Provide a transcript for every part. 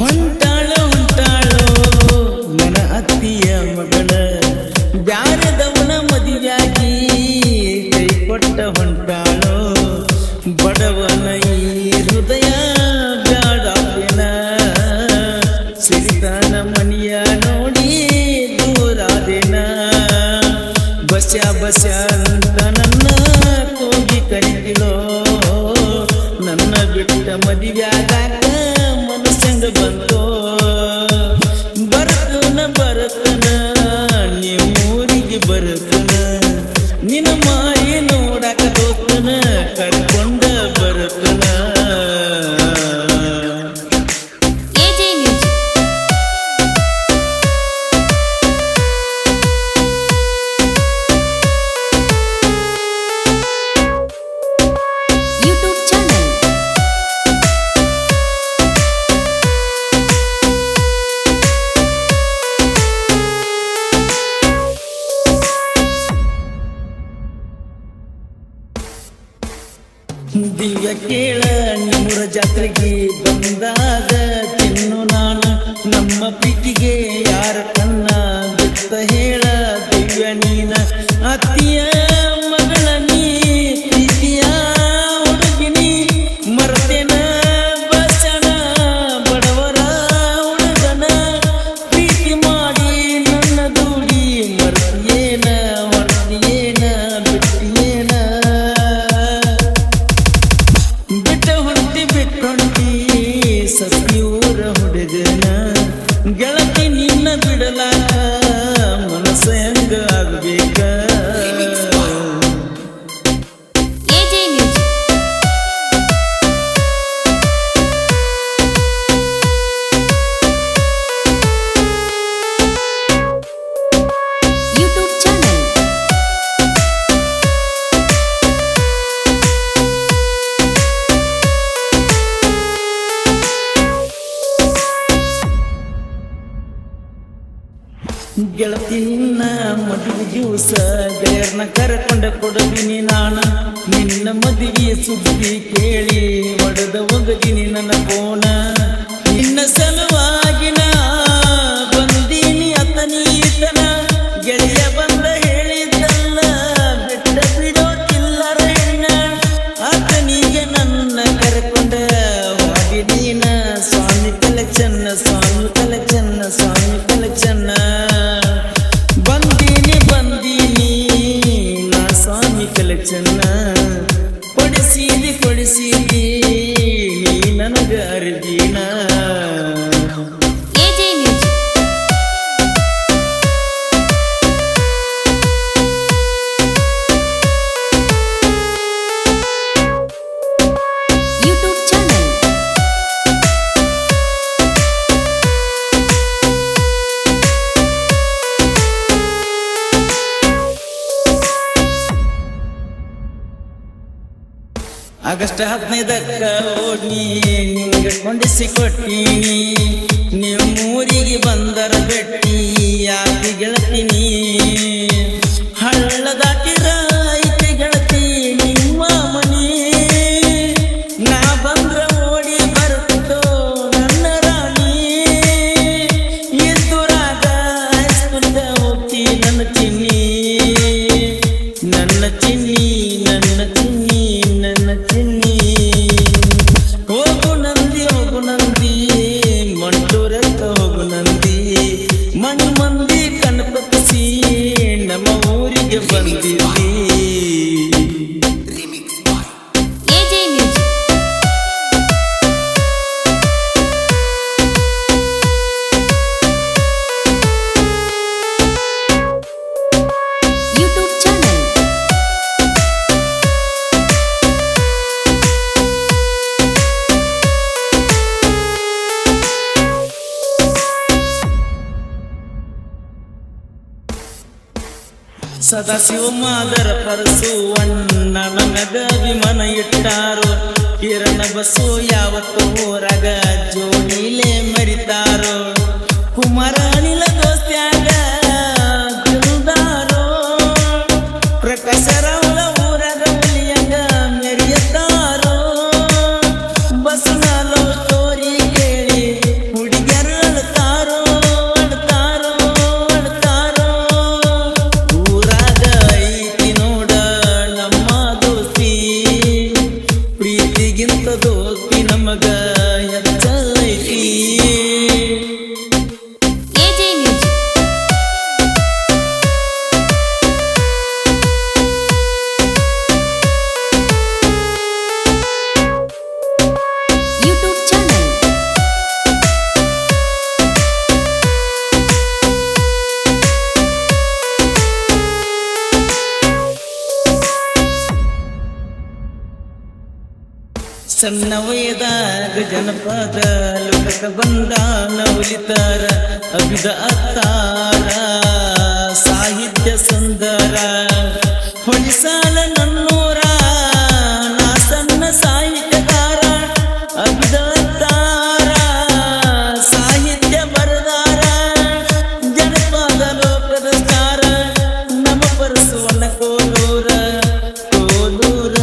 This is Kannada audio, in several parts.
ಹೊಂಟಾಳು ನನ್ನ ಅತ್ತಿಯ ಮಗಳ ಬ್ಯಾರದವನ ಮದುವೆಯಾಗಿ ಕೈ ಕೊಟ್ಟ ಹೊಂಟಾಳು ಬಡವನ ಈ ಹೃದಯ ಬ್ಯಾಡಾಪಿನ ಸಿರಿತಾನ ಮನಿಯ ನೋಡಿ ದೂರಾದಿನ ಬಸ್ಯ ಅಂತ ನನ್ನ ಕೂಗಿ ಕರಿತಿಲೋ ನನ್ನ ಬಿಟ್ಟ ಮದುವೆಯಾಗಾಕ ಮನಸ್ಸಂಗ ಬಂತೋ ಬರತನ ನಿಮ್ಮೂರಿಗೆ ಬರತನ ನಿನ್ನ ಮಾಯಿ ನೋಡಾಕ ಹೋಗ್ತನ ಕರ್ಕೊಂಡ ಬರತನ ದಿವ್ಯ ಕೇಳ ನಿಮ್ಮೂರ ಜಾತ್ರೆಗೆ ಬಂದಾಗ ತಿನ್ನು ನಾನು ನಮ್ಮ ಪ್ರೀತಿಗೆ ಯಾರ ಕಣ್ಣ ಬಿತ್ತ ಹೇಳ ದಿವ್ಯ ನೀನ ಅತ್ತಿಯ ಮಗಳ ನೀ ಪ್ರೀತಿಯ ಹುಡುಗಿನಿ ಮರ್ತೇನ ಬಸಣ ಬಡವರ ಹುಡುಗನ ಪ್ರೀತಿ ಮಾಡಿ ನನ್ನ ದೂಡಿ ಮರ್ತಿಯೇನ ಹೊರತಿಯೇನ ಬಿಟ್ಟಿಯೇನ ಸತ್ಯೂರ ಹುಡುಗನ ಗೆಳತಿ ನಿನ್ನ ಬಿಡಲಾಕ ಮನಸ್ಸ ಹೆಂಗ ಆಗ್ಬೇಕ ಗೆಳತಿ ನಿನ್ನ ಮದುವೆ ದಿವಸ ಗೆಳೆಯರ್ನ ಕರ್ಕೊಂಡ ಕೊಡದಿನಿ ನಾನ ನಿನ್ನ ಮದುವೆ ಸುದ್ದಿ ಕೇಳಿ ಒಡೆದ ಒಗದಿನಿ ನನ್ನ ಕೋಣ ನಿನ್ನ ಸಲುವಾಗಿನ ಬಂದೀನಿ ಅತನೀತನ ಗೆಳೆಯ ಬಂದ ಹೇಳಿದ್ದಲ್ಲ ಬಿಟ್ಟ ಬಿಡೋಕಿಲ್ಲರ ಹೆಣ್ಣ ಆತನಿಗೆ ನನ್ನ ಕರ್ಕೊಂಡ ಹೋಗಿ ನೀನ ಸ್ವಾಮಿ ಕಲೆಕ್ಷನ್ ನಾ ಸ್ವಾಮಿ ಕಲೆಕ್ಷನ್ ಕೊಡಿಸಿದಿ ನೀ ನನಗ ಅರ್ಜಿನ ಆಗಸ್ಟ್ 15ಕ್ಕ ಹೋಗಿ ನಿಂಗೆ ಕೊಂಡಿಸಿ ಕೊಟ್ಟೀನಿ ನೀವು ಊರಿಗೆ ಬಂದರ ಬೆಟ್ಟಿ ಯಾಕೆ ಗೆಳತೀನಿ ಹಳ್ಳ ದಾಟಿರ ಐತೆ ಗೆಳತಿ ನಿಮ್ಮ ಮನಿ ನಾ ಬಂದ್ರ ಓಡಿ ಬರುತ್ತೋ ನನ್ನ ರಾಣಿ ಎದುರಾಗ ಹೈಸ್ಕೂಲ್ಗ ಹೋಗ್ತಿ ನನ್ನ ಚಿನ್ನಿ ಹೋಗು ನಂದಿ ಮಂಟೂರಕ್ಕ ಹೋಗು ನಂದಿ ಮಣ್ಣು ಮಂದಿ ಕಣ್ಪತ್ತಿಸಿ ನಮ್ಮ ಊರಿಗೆ ಬಂದಿರಿ ಸದಾಶಿವ ಮಾದರ ಪರಸುವಣ್ಣ ನಮಗ ವಿಮಾನ ಇಟ್ಟಾರೋ ಕಿರಣ ಬಸ್ಸು ಯಾವತ್ತು ಊರಾಗ ಜೋಡಿಲೆ ಮರಿತಾರೋ ಕುಮಾರ ಅನಿಲ ದೋಸ್ತ್ಯಾಗ ತಿರುದಾರೋ ಪ್ರಕಾಶರವಳ ಊರಾಗ ಹುಲಿಯಂಗ ಮೆರಿಯತಾರೋ ಬಸ್ನ ಲವ್ ಸ್ಟೋರಿ ಕೇಳಿ ಪ್ರೀತಿಗಿಂತ ದೋಸ್ತಿ ನಮಗ ಹೆಚ್ಚೈತಿ. AJ music YouTube channel. ಸಣ್ಣ ವಯದಾಗ ಜನಪದ ಲೋಕಕ್ಕೆ ಬಂದಾನ ಉಲಿತಾರ ಅಭಿದ ಅತ್ತಾರ ಸಾಹಿತ್ಯ ಸುಂದರ ಹೊಳಿಸಾಲ ನನ್ನೂರ ನಾ ಸಣ್ಣ ಸಾಹಿತ್ಯಕಾರ ಅಭಿದ ಅತ್ತಾರ ಸಾಹಿತ್ಯ ಬರದಾರ ಜನಪದ ಲೋಕದ ಸ್ಟಾರ ನಮ್ಮ ಪರಸುವನ್ನ ಕೋಲೂರ ಕೋಲೂರ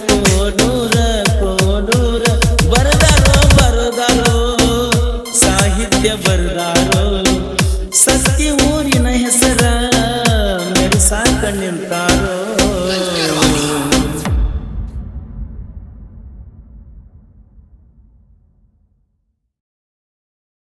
ಕೋಲೂರ ಕೋಲೂರ ಬರದಾರೋ ಸಾಹಿತ್ಯ ಬರದಾರೋ ಸತ್ಯ ಊರಿನ ಹೆಸರ ಮೆರೆಸಾಕ ನಿಂತಾರೋ.